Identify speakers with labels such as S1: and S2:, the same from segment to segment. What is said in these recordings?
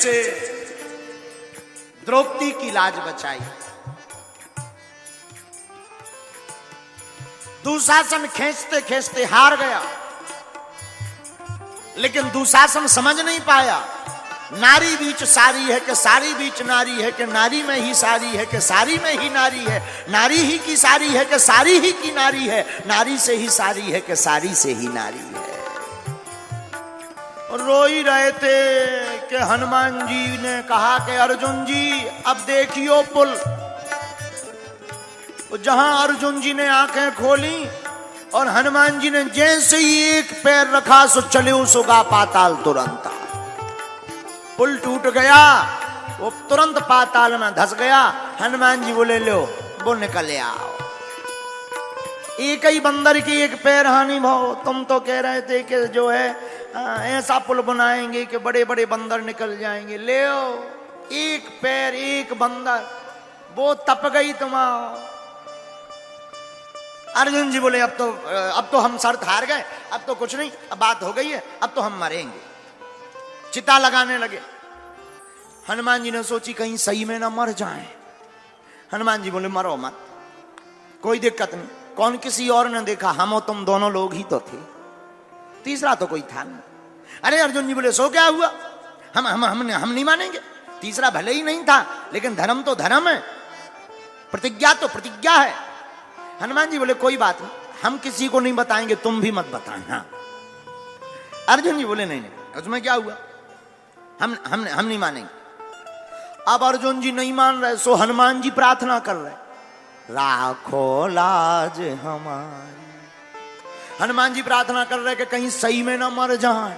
S1: कैसे द्रौपदी की लाज बचाई। दुशासन खींचते खींचते हार गया, लेकिन दुशासन समझ नहीं पाया नारी बीच सारी है कि सारी बीच नारी है, कि नारी में ही सारी है कि सारी में ही नारी है, नारी ही की सारी है कि सारी ही की नारी है, नारी से ही सारी है कि सारी से ही नारी है। रो ही रहे थे कि हनुमान जी ने कहा कि अर्जुन जी अब देखियो पुल। जहां अर्जुन जी ने आंखें खोली और हनुमान जी ने जैसे ही एक पैर रखा सो चले सुगा पाताल तुरंत। पुल टूट गया, वो तुरंत पाताल में धस गया। हनुमान जी बोले लो वो निकले आओ। एक ही बंदर की एक पैर हानि भाव। तुम तो कह रहे थे कि जो है ऐसा पुल बनाएंगे कि बड़े बड़े बंदर निकल जाएंगे। ले एक पैर एक बंदर, वो तप गई तुम्हारा। अर्जुन जी बोले अब तो हम शर्त हार गए, अब तो कुछ नहीं, अब बात हो गई है, अब तो हम मरेंगे। चिता लगाने लगे। हनुमान जी ने सोची कहीं सही में ना मर जाएं। हनुमान जी बोले मरो मत, कोई दिक्कत नहीं। कौन किसी और ने देखा, हम और तुम दोनों लोग ही तो थे, तीसरा तो कोई था नहीं। अरे अर्जुन जी बोले सो क्या हुआ, हम नहीं मानेंगे। तीसरा भले ही नहीं था, लेकिन धर्म तो धर्म है, प्रतिज्ञा तो प्रतिज्ञा है। हनुमान जी बोले कोई बात नहीं, हम किसी को नहीं बताएंगे, तुम भी मत बताना। अर्जुन जी बोले नहीं नहीं, उसमें क्या हुआ, हम नहीं मानेंगे। अब अर्जुन जी नहीं मान रहे, सो हनुमान जी प्रार्थना कर रहे, राखो लाज हमारी। हनुमान जी प्रार्थना कर रहे कि कहीं सही में ना मर जाए।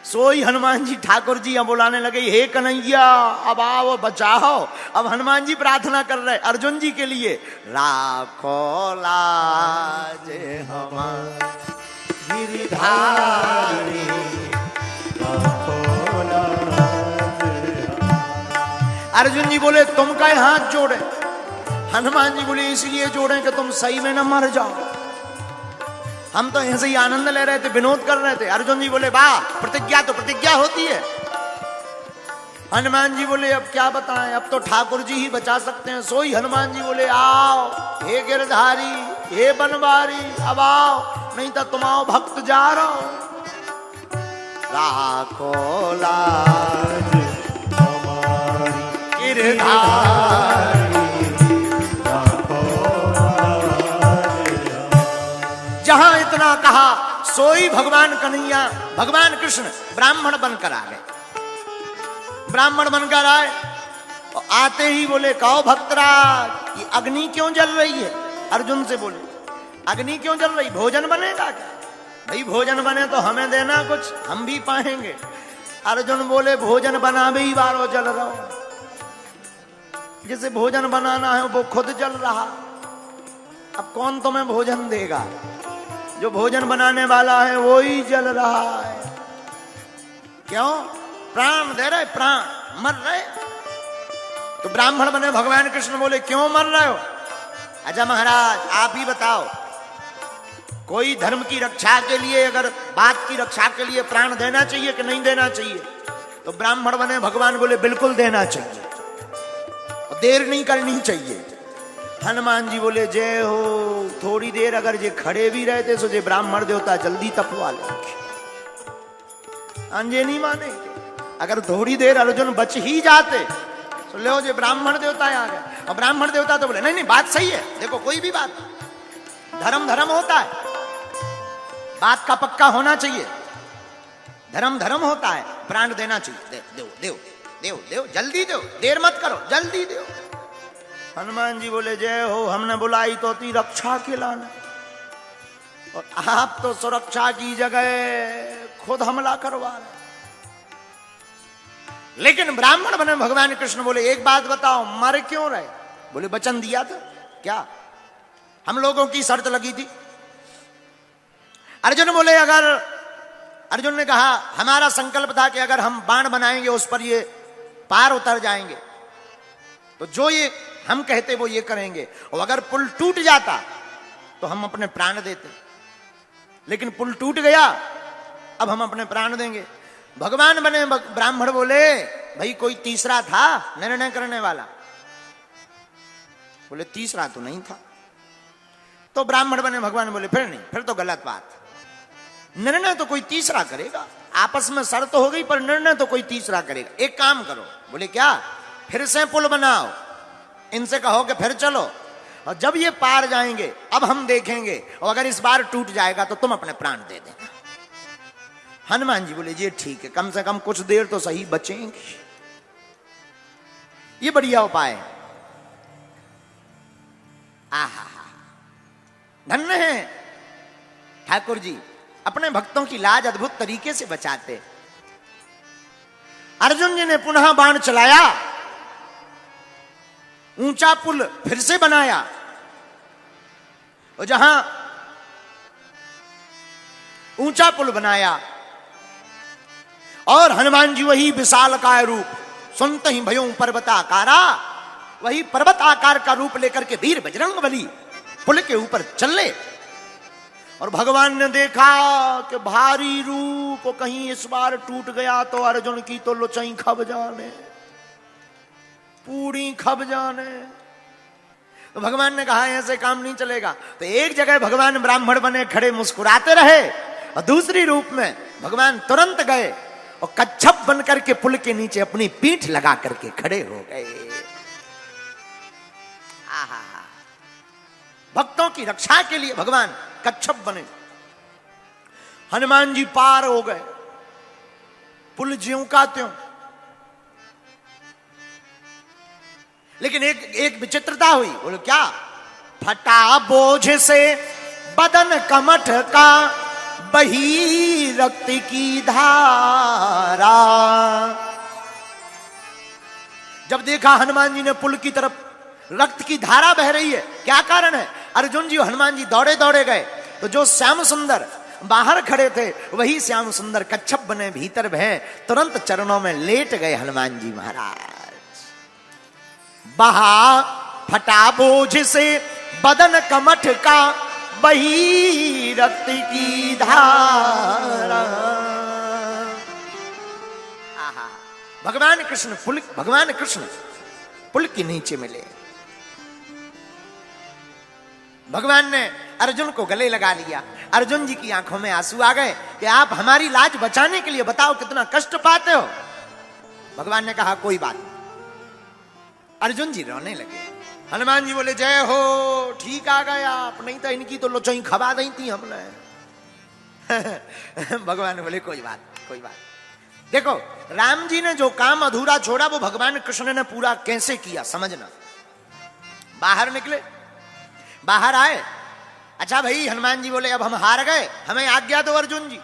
S1: सोई हनुमान जी ठाकुर जी अब बुलाने लगे, हे कन्हैया अब आओ बचाओ। अब हनुमान जी प्रार्थना कर रहे अर्जुन जी के लिए, राखो लाज हमारी गिरधारी। अर्जुन जी बोले तुम का हाथ जोड़े। हनुमान जी बोले इसलिए जोड़े कि तुम सही में न मर जाओ। हम तो ऐसे ही आनंद ले रहे थे, विनोद कर रहे थे। अर्जुन जी बोले वाह, प्रतिज्ञा तो प्रतिज्ञा होती है। हनुमान जी बोले अब क्या बताएं, अब तो ठाकुर जी ही बचा सकते हैं। सोई हनुमान जी बोले आओ हे गिरधारी, हे बनवारी, अब आओ, नहीं तो तुम आओ भक्त जा रहो। राखो लाज हमारी गिरधारी। जहां इतना कहा, सोई भगवान कन्हैया, भगवान कृष्ण ब्राह्मण बनकर आ गए। ब्राह्मण बनकर आए और आते ही बोले कहो भक्तराज, ये अग्नि क्यों जल रही है? अर्जुन से बोले अग्नि क्यों जल रही, भोजन बनेगा क्या? भाई भोजन बने तो हमें देना कुछ, हम भी पाएंगे। अर्जुन बोले भोजन बना भी बारो जल रहा, जिसे भोजन बनाना है वो खुद जल रहा, अब कौन तुम्हें भोजन देगा? जो भोजन बनाने वाला है वो ही जल रहा है। क्यों? प्राण दे रहे, प्राण मर रहे। तो ब्राह्मण बने भगवान कृष्ण बोले क्यों मर रहे हो? अच्छा महाराज आप ही बताओ, कोई धर्म की रक्षा के लिए, अगर बात की रक्षा के लिए प्राण देना चाहिए कि नहीं देना चाहिए? तो ब्राह्मण बने भगवान बोले बिल्कुल देना चाहिए, देर नहीं करनी चाहिए। हनुमान जी बोले जय हो। थोड़ी देर अगर जे खड़े भी रहते सो जे ब्राह्मण देवता जल्दी तपवा लेंगे, अंजे नहीं माने। अगर थोड़ी देर अर्जुन बच ही जाते तो ले जे ब्राह्मण देवता आ गए। और ब्राह्मण देवता तो बोले नहीं नहीं बात सही है, देखो कोई भी बात धर्म धर्म होता है, बात का पक्का होना चाहिए, धर्म धर्म होता है, प्राण देना चाहिए, दो दो दो दो जल्दी दो, देर मत करो, जल्दी दो। हनुमान जी बोले जय हो, हमने बुलाई तो थी रक्षा के लाने, और आप तो सुरक्षा की जगह खुद हमला करवा रहे। लेकिन ब्राह्मण बने भगवान कृष्ण बोले एक बात बताओ, मर क्यों रहे? बोले वचन दिया था क्या, हम लोगों की शर्त लगी थी। अर्जुन बोले अर्जुन ने कहा हमारा संकल्प था कि अगर हम बाण बनाएंगे उस पर ये पार उतर जाएंगे, तो जो ये हम कहते वो ये करेंगे, और अगर पुल टूट जाता तो हम अपने प्राण देते। लेकिन पुल टूट गया, अब हम अपने प्राण देंगे। भगवान बने ब्राह्मण बोले भाई कोई तीसरा था निर्णय करने वाला? बोले तीसरा तो नहीं था। तो ब्राह्मण बने भगवान बोले फिर नहीं, फिर तो गलत बात। निर्णय तो कोई तीसरा करेगा, आपस में शर्त हो गई पर निर्णय तो कोई तीसरा करेगा। एक काम करो। बोले क्या? फिर से पुल बनाओ, इनसे कहो कि फिर चलो, और जब ये पार जाएंगे अब हम देखेंगे, और अगर इस बार टूट जाएगा तो तुम अपने प्राण दे देना। हनुमान जी बोले ये ठीक है, कम से कम कुछ देर तो सही बचेंगे, ये बढ़िया उपाय है। आहा, धन्य है ठाकुर जी, अपने भक्तों की लाज अद्भुत तरीके से बचाते। अर्जुन जी ने पुनः बाण चलाया, ऊंचा पुल फिर से बनाया, और जहां ऊंचा पुल बनाया और हनुमान जी वही विशालकाय रूप, सुनते ही भयों पर्वताकारा, वही पर्वत आकार का रूप लेकर के वीर बजरंगबली पुल के ऊपर चले। और भगवान ने देखा कि भारी रूप कहीं इस बार टूट गया तो अर्जुन की तो लोचई खब जाने, पूरी खब जाने। तो भगवान ने कहा ऐसे काम नहीं चलेगा। तो एक जगह भगवान ब्राह्मण बने खड़े मुस्कुराते रहे, और दूसरी रूप में भगवान तुरंत गए और कच्छप बन करके पुल के नीचे अपनी पीठ लगा करके खड़े हो गए। आहा, भक्तों की रक्षा के लिए भगवान कच्छप बने। हनुमान जी पार हो गए, पुल ज्यों का त्यों। लेकिन एक विचित्रता हुई। बोलो क्या? फटा बोझ से बदन कमठ का, बही रक्त की धारा। जब देखा हनुमान जी ने पुल की तरफ रक्त की धारा बह रही है, क्या कारण है? अर्जुन जी हनुमान जी दौड़े दौड़े गए, तो जो श्याम सुंदर बाहर खड़े थे वही श्याम सुंदर कच्छप बने भीतर भय तुरंत चरणों में लेट गए हनुमान जी महाराज। बहा फटा बोझ से बदन कमठ का, बही रक्त की धारा। आहा, भगवान कृष्ण पुल के नीचे मिले। भगवान ने अर्जुन को गले लगा लिया। अर्जुन जी की आंखों में आंसू आ गए कि आप हमारी लाज बचाने के लिए बताओ कितना कष्ट पाते हो। भगवान ने कहा कोई बात। अर्जुन जी रोने लगे। हनुमान जी बोले जय हो, ठीक आ गए आप, नहीं तो इनकी तो लोचई खबा दी थी हमने। भगवान बोले कोई बात। देखो राम जी ने जो काम अधूरा छोड़ा वो भगवान कृष्ण ने पूरा कैसे किया समझना। बाहर निकले, बाहर आए। अच्छा भाई, हनुमान जी बोले अब हम हार गए, हमें आज्ञा दो अर्जुन जी।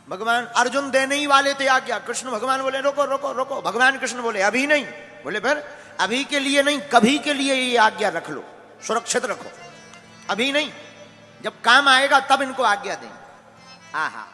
S1: भगवान अर्जुन देने ही वाले थे आज्ञा। कृष्ण भगवान बोले रोको रोको रोको। भगवान कृष्ण बोले अभी नहीं। बोले फिर? अभी के लिए नहीं, कभी के लिए ये आज्ञा रख लो, सुरक्षित रखो, अभी नहीं, जब काम आएगा तब इनको आज्ञा दें। आहा,